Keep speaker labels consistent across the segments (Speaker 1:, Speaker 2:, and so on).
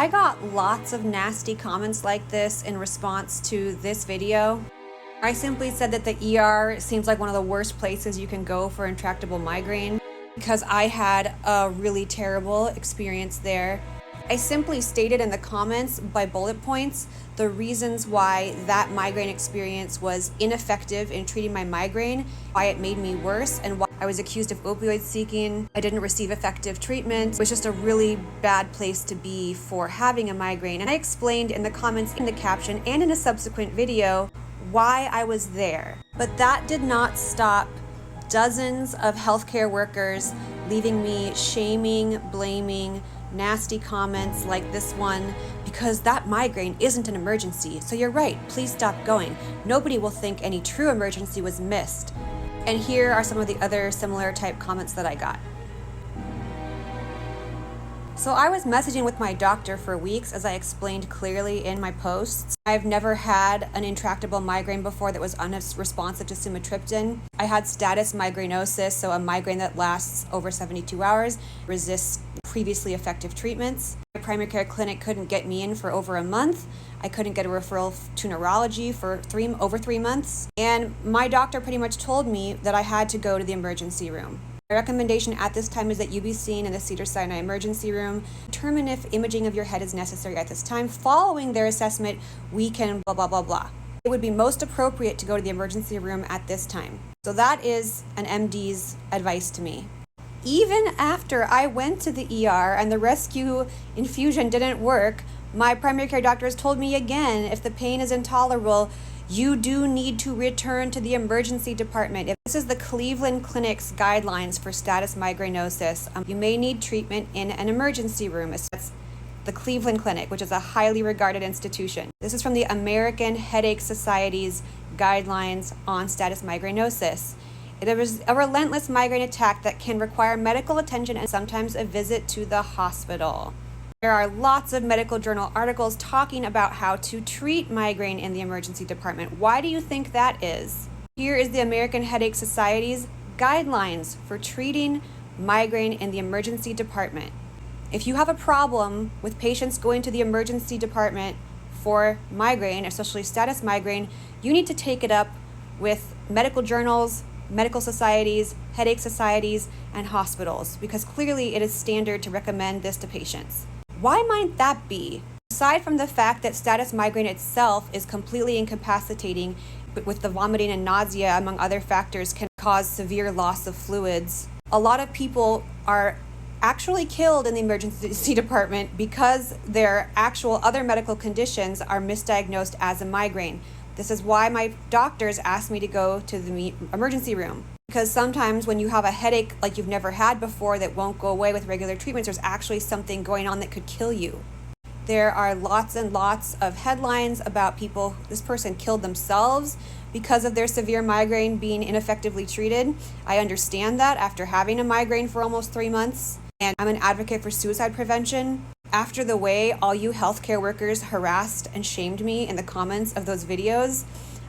Speaker 1: I got lots of nasty comments like this in response to this video. I simply said that the ER seems like one of the worst places you can go for intractable migraine because I had a really terrible experience there. I simply stated in the comments by bullet points the reasons why that migraine experience was ineffective in treating my migraine, why it made me worse, and why I was accused of opioid seeking. I didn't receive effective treatment. It was just a really bad place to be for having a migraine. And I explained in the comments, in the caption, and in a subsequent video why I was there. But that did not stop dozens of healthcare workers leaving me shaming, blaming, nasty comments like this one because that migraine isn't an emergency. So you're right, please stop going. Nobody will think any true emergency was missed. And here are some of the other similar type comments that I got. So I was messaging with my doctor for weeks, as I explained clearly in my posts. I've never had an intractable migraine before that was unresponsive to sumatriptan. I had status migrainosus, so a migraine that lasts over 72 hours, resists previously effective treatments. My primary care clinic couldn't get me in for over a month. I couldn't get a referral to neurology for over 3 months. And my doctor pretty much told me that I had to go to the emergency room. My recommendation at this time is that you be seen in the Cedars-Sinai emergency room. Determine if imaging of your head is necessary at this time. Following their assessment, we can blah, blah, blah, blah. It would be most appropriate to go to the emergency room at this time. So that is an MD's advice to me. Even after I went to the ER and the rescue infusion didn't work, my primary care doctor has told me again, if the pain is intolerable, you do need to return to the emergency department. This is the Cleveland Clinic's guidelines for status migrainosus. You may need treatment in an emergency room. That's the Cleveland Clinic, which is a highly regarded institution. This is from the American Headache Society's guidelines on status migrainosus. It is a relentless migraine attack that can require medical attention and sometimes a visit to the hospital. There are lots of medical journal articles talking about how to treat migraine in the emergency department. Why do you think that is? Here is the American Headache Society's guidelines for treating migraine in the emergency department. If you have a problem with patients going to the emergency department for migraine, especially status migraine, you need to take it up with medical journals, medical societies, headache societies, and hospitals, because clearly it is standard to recommend this to patients. Why might that be? Aside from the fact that status migraine itself is completely incapacitating, with the vomiting and nausea, among other factors, can cause severe loss of fluids. A lot of people are actually killed in the emergency department because their actual other medical conditions are misdiagnosed as a migraine. This is why my doctors asked me to go to the emergency room. Because sometimes when you have a headache like you've never had before that won't go away with regular treatments, there's actually something going on that could kill you. There are lots and lots of headlines about people, this person killed themselves because of their severe migraine being ineffectively treated. I understand that after having a migraine for almost 3 months, and I'm an advocate for suicide prevention. After the way all you healthcare workers harassed and shamed me in the comments of those videos,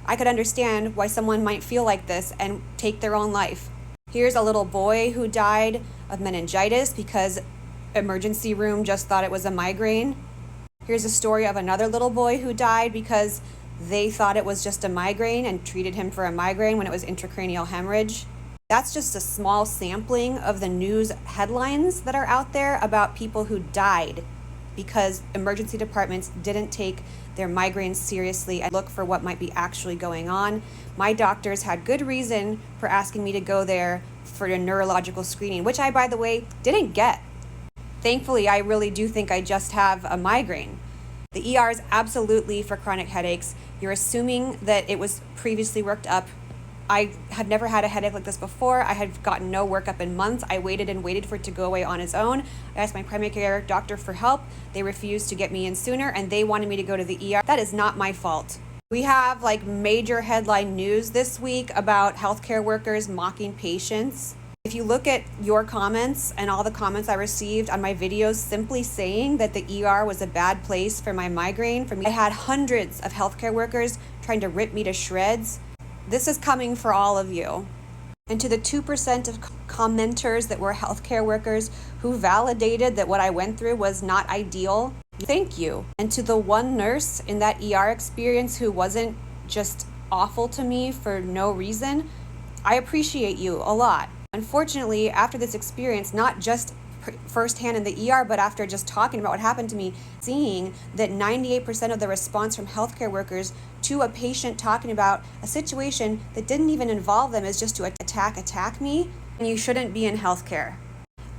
Speaker 1: I could understand why someone might feel like this and take their own life. Here's a little boy who died of meningitis because emergency room just thought it was a migraine. Here's a story of another little boy who died because they thought it was just a migraine and treated him for a migraine when it was intracranial hemorrhage. That's just a small sampling of the news headlines that are out there about people who died because emergency departments didn't take their migraines seriously and look for what might be actually going on. My doctors had good reason for asking me to go there for a neurological screening, which I, by the way, didn't get. Thankfully, I really do think I just have a migraine. The ER is absolutely for chronic headaches. You're assuming that it was previously worked up. I had never had a headache like this before. I had gotten no workup in months. I waited and waited for it to go away on its own. I asked my primary care doctor for help. They refused to get me in sooner, and they wanted me to go to the ER. That is not my fault. We have major headline news this week about healthcare workers mocking patients. If you look at your comments and all the comments I received on my videos simply saying that the ER was a bad place for my migraine, I had hundreds of healthcare workers trying to rip me to shreds. This is coming for all of you. And to the 2% of commenters that were healthcare workers who validated that what I went through was not ideal, Thank you. And to the one nurse in that ER experience who wasn't just awful to me for no reason, I appreciate you a lot. Unfortunately, after this experience, not just firsthand in the ER, but after just talking about what happened to me, seeing that 98% of the response from healthcare workers to a patient talking about a situation that didn't even involve them is just to attack me, and you shouldn't be in healthcare.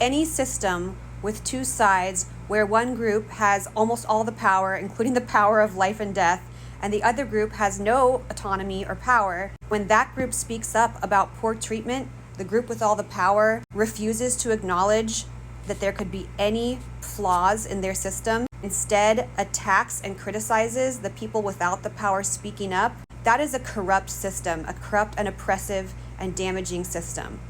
Speaker 1: Any system with two sides where one group has almost all the power, including the power of life and death, and the other group has no autonomy or power, when that group speaks up about poor treatment, the group with all the power refuses to acknowledge that there could be any flaws in their system, instead attacks and criticizes the people without the power speaking up. That is a corrupt system, a corrupt and oppressive and damaging system.